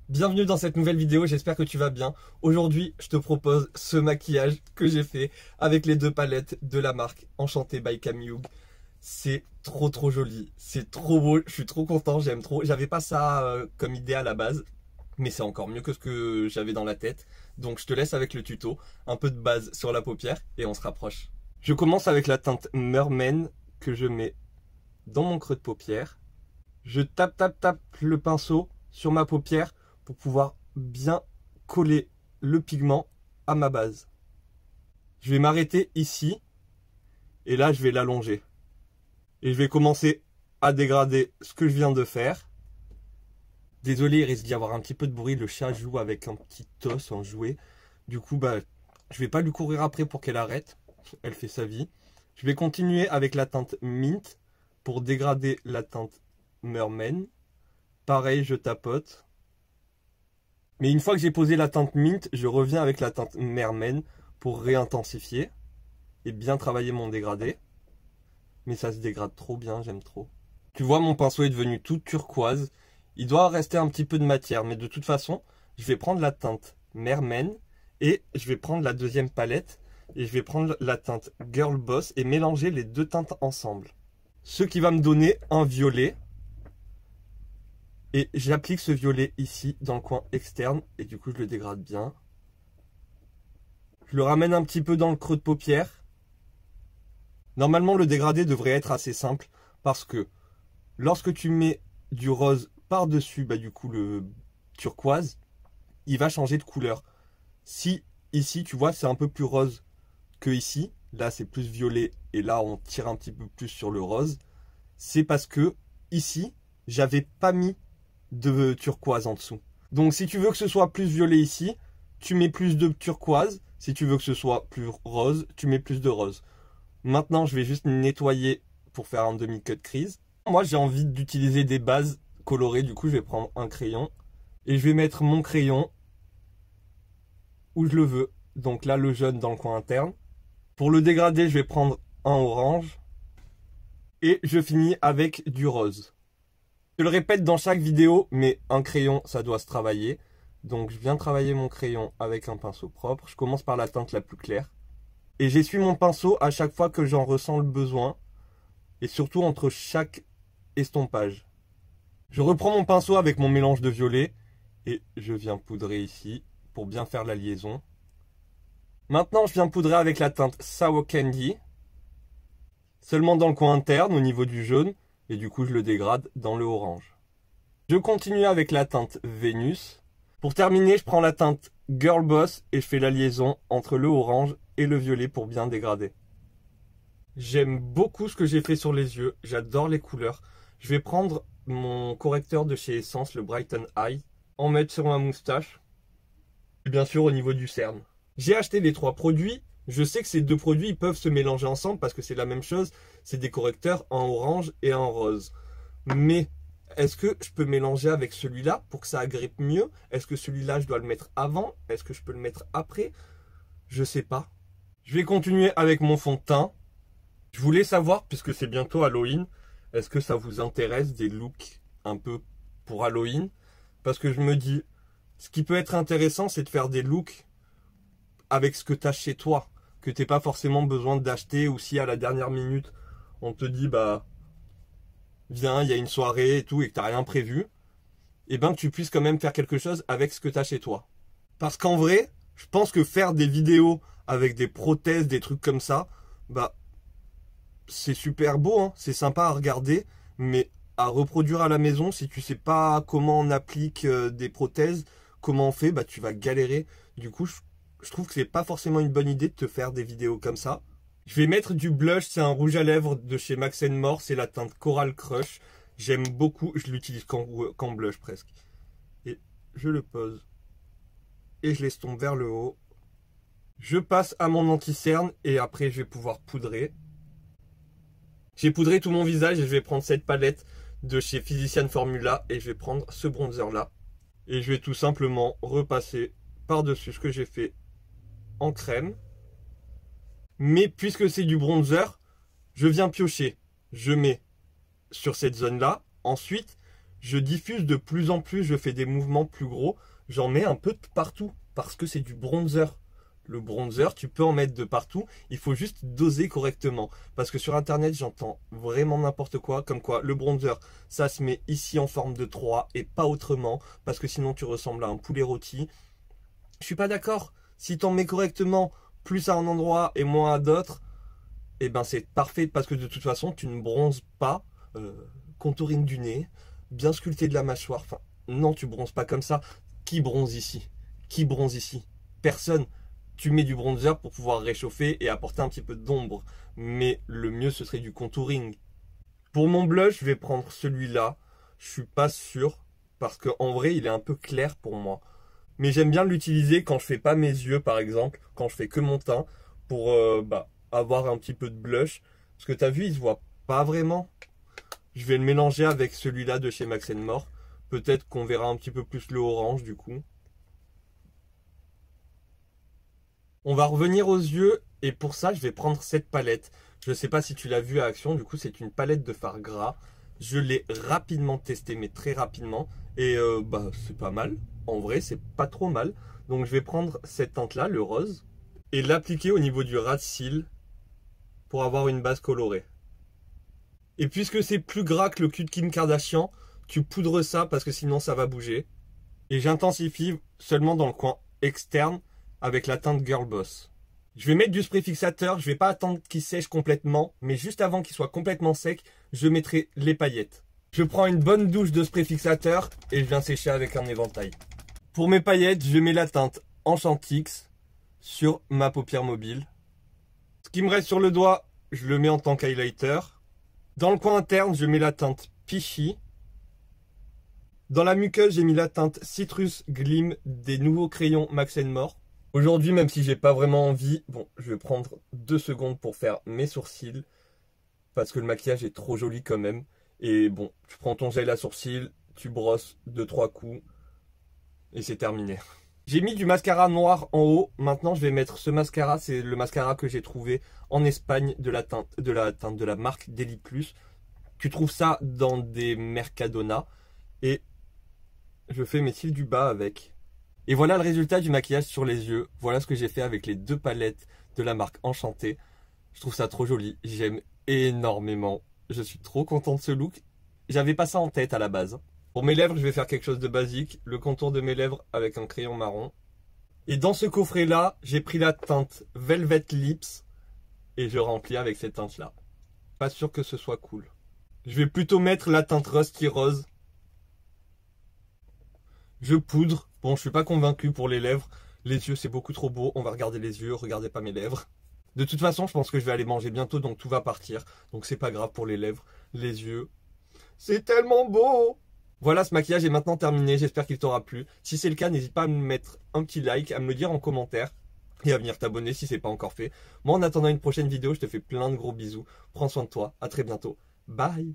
Bienvenue dans cette nouvelle vidéo, j'espère que tu vas bien. Aujourd'hui, je te propose ce maquillage que j'ai fait avec les deux palettes de la marque Enchanté by Camille. C'est trop joli, c'est trop beau, je suis trop content, j'aime trop. J'avais pas ça comme idée à la base, mais c'est encore mieux que ce que j'avais dans la tête. Donc je te laisse avec le tuto, un peu de base sur la paupière et on se rapproche. Je commence avec la teinte Merman que je mets dans mon creux de paupière. Je tape le pinceau sur ma paupière pour pouvoir bien coller le pigment à ma base. Je vais m'arrêter ici et là je vais l'allonger. Et je vais commencer à dégrader ce que je viens de faire. Désolé, il risque d'y avoir un petit peu de bruit, le chat joue avec un petit os, un jouet. Du coup, je vais pas lui courir après pour qu'elle arrête, elle fait sa vie. Je vais continuer avec la teinte Mint pour dégrader la teinte Merman. Pareil, je tapote. Mais une fois que j'ai posé la teinte Mint, je reviens avec la teinte Merman pour réintensifier et bien travailler mon dégradé. Mais ça se dégrade trop bien, j'aime trop. Tu vois, mon pinceau est devenu tout turquoise. Il doit rester un petit peu de matière, mais de toute façon, je vais prendre la teinte Merman et je vais prendre la deuxième palette et je vais prendre la teinte Girl Boss et mélanger les deux teintes ensemble. Ce qui va me donner un violet. Et j'applique ce violet ici, dans le coin externe, et du coup je le dégrade bien. Je le ramène un petit peu dans le creux de paupière. Normalement le dégradé devrait être assez simple, parce que lorsque tu mets du rose par-dessus, du coup le turquoise, il va changer de couleur. Si ici tu vois c'est un peu plus rose que ici, là c'est plus violet, et là on tire un petit peu plus sur le rose, c'est parce que ici, j'avais pas mis de turquoise en dessous. Donc si tu veux que ce soit plus violet ici, tu mets plus de turquoise. Si tu veux que ce soit plus rose, tu mets plus de rose. Maintenant, je vais juste nettoyer pour faire un demi-cut crease. Moi, j'ai envie d'utiliser des bases colorées. Du coup, je vais prendre un crayon et je vais mettre mon crayon où je le veux. Donc là, le jaune dans le coin interne. Pour le dégrader, je vais prendre un orange et je finis avec du rose. Je le répète dans chaque vidéo, mais un crayon, ça doit se travailler. Donc je viens travailler mon crayon avec un pinceau propre. Je commence par la teinte la plus claire. Et j'essuie mon pinceau à chaque fois que j'en ressens le besoin. Et surtout entre chaque estompage. Je reprends mon pinceau avec mon mélange de violet. Et je viens poudrer ici pour bien faire la liaison. Maintenant, je viens poudrer avec la teinte Sour Candy. Seulement dans le coin interne, au niveau du jaune. Et du coup, je le dégrade dans le orange. Je continue avec la teinte Vénus. Pour terminer, je prends la teinte Girl Boss et je fais la liaison entre le orange et le violet pour bien dégrader. J'aime beaucoup ce que j'ai fait sur les yeux. J'adore les couleurs. Je vais prendre mon correcteur de chez Essence, le Brighten Eye, en mettre sur ma moustache. Et bien sûr au niveau du cerne. J'ai acheté les trois produits. Je sais que ces deux produits ils peuvent se mélanger ensemble parce que c'est la même chose. C'est des correcteurs en orange et en rose. Mais est-ce que je peux mélanger avec celui-là pour que ça agrippe mieux? Est-ce que celui-là je dois le mettre avant? Est-ce que je peux le mettre après? Je sais pas. Je vais continuer avec mon fond de teint. Je voulais savoir, puisque c'est bientôt Halloween, est-ce que ça vous intéresse des looks un peu pour Halloween? Parce que je me dis, ce qui peut être intéressant, c'est de faire des looks avec ce que tu as chez toi, que tu n'as pas forcément besoin d'acheter, ou si à la dernière minute, on te dit, viens, il y a une soirée et tout, et que tu n'as rien prévu, et que tu puisses quand même faire quelque chose avec ce que tu as chez toi. Parce qu'en vrai, je pense que faire des vidéos avec des prothèses, des trucs comme ça, c'est super beau, hein, c'est sympa à regarder, mais à reproduire à la maison, si tu sais pas comment on applique des prothèses, comment on fait, tu vas galérer. Du coup, je trouve que c'est pas forcément une bonne idée de te faire des vidéos comme ça. Je vais mettre du blush, c'est un rouge à lèvres de chez Max More, c'est la teinte Coral Crush. J'aime beaucoup, je l'utilise qu'en blush presque. Et je le pose. Et je l'estompe vers le haut. Je passe à mon anti-cerne et après je vais pouvoir poudrer. J'ai poudré tout mon visage et je vais prendre cette palette de chez Physician Formula et je vais prendre ce bronzer là. Et je vais tout simplement repasser par-dessus ce que j'ai fait en crème. Mais puisque c'est du bronzer, je viens piocher. Je mets sur cette zone là. Ensuite, Je diffuse de plus en plus, je fais des mouvements plus gros. J'en mets un peu de partout parce que c'est du bronzer. Le bronzer, tu peux en mettre de partout. Il faut juste doser correctement. Parce que sur Internet, j'entends vraiment n'importe quoi. Comme quoi, le bronzer, ça se met ici en forme de 3 et pas autrement. Parce que sinon, tu ressembles à un poulet rôti. Je suis pas d'accord. Si t'en mets correctement, plus à un endroit et moins à d'autres, eh ben c'est parfait. Parce que de toute façon, tu ne bronzes pas. Contouring du nez, bien sculpté de la mâchoire. Enfin, non, tu bronzes pas comme ça. Qui bronze ici? Qui bronze ici? Personne. Tu mets du bronzer pour pouvoir réchauffer et apporter un petit peu d'ombre. Mais le mieux, ce serait du contouring. Pour mon blush, je vais prendre celui-là. Je suis pas sûr. Parce qu'en vrai, il est un peu clair pour moi. Mais j'aime bien l'utiliser quand je fais pas mes yeux, par exemple. Quand je fais que mon teint. Pour avoir un petit peu de blush. Parce que t'as vu, il se voit pas vraiment. Je vais le mélanger avec celui-là de chez Max & More. Peut-être qu'on verra un petit peu plus le orange, du coup. On va revenir aux yeux et pour ça je vais prendre cette palette. Je ne sais pas si tu l'as vue à action, du coup c'est une palette de fard gras. Je l'ai rapidement testée, mais très rapidement. Et c'est pas mal. En vrai c'est pas trop mal. Donc je vais prendre cette teinte là, le rose, et l'appliquer au niveau du ras de cils pour avoir une base colorée. Et puisque c'est plus gras que le cul de Kim Kardashian, tu poudres ça parce que sinon ça va bouger. Et j'intensifie seulement dans le coin externe avec la teinte Girl Boss. Je vais mettre du spray fixateur, je vais pas attendre qu'il sèche complètement, mais juste avant qu'il soit complètement sec, je mettrai les paillettes. Je prends une bonne douche de spray fixateur et je viens sécher avec un éventail. Pour mes paillettes, je mets la teinte Enchantix sur ma paupière mobile. Ce qui me reste sur le doigt, je le mets en tant qu'highlighter. Dans le coin interne, je mets la teinte Peachy. Dans la muqueuse, j'ai mis la teinte Citrus Gleam des nouveaux crayons Max & More. Aujourd'hui, même si j'ai pas vraiment envie, je vais prendre 2 secondes pour faire mes sourcils. Parce que le maquillage est trop joli quand même. Et tu prends ton gel à sourcils, tu brosses 2-3 coups. Et c'est terminé. J'ai mis du mascara noir en haut. Maintenant, je vais mettre ce mascara. C'est le mascara que j'ai trouvé en Espagne de la marque Deli Plus. Tu trouves ça dans des Mercadona. Et je fais mes cils du bas avec. Et voilà le résultat du maquillage sur les yeux. Voilà ce que j'ai fait avec les 2 palettes de la marque Enchantée. Je trouve ça trop joli. J'aime énormément. Je suis trop content de ce look. J'avais pas ça en tête à la base. Pour mes lèvres, je vais faire quelque chose de basique. Le contour de mes lèvres avec un crayon marron. Et dans ce coffret-là, j'ai pris la teinte Velvet Lips. Et je remplis avec cette teinte-là. Pas sûr que ce soit cool. Je vais plutôt mettre la teinte Rusty Rose. Je poudre. Bon, je suis pas convaincu pour les lèvres. Les yeux, c'est beaucoup trop beau. On va regarder les yeux, regardez pas mes lèvres. De toute façon, je pense que je vais aller manger bientôt, donc tout va partir. Donc c'est pas grave pour les lèvres. Les yeux, c'est tellement beau! Voilà, ce maquillage est maintenant terminé. J'espère qu'il t'aura plu. Si c'est le cas, n'hésite pas à me mettre un petit like, à me le dire en commentaire. Et à venir t'abonner si c'est pas encore fait. Moi, en attendant une prochaine vidéo, je te fais plein de gros bisous. Prends soin de toi. À très bientôt. Bye!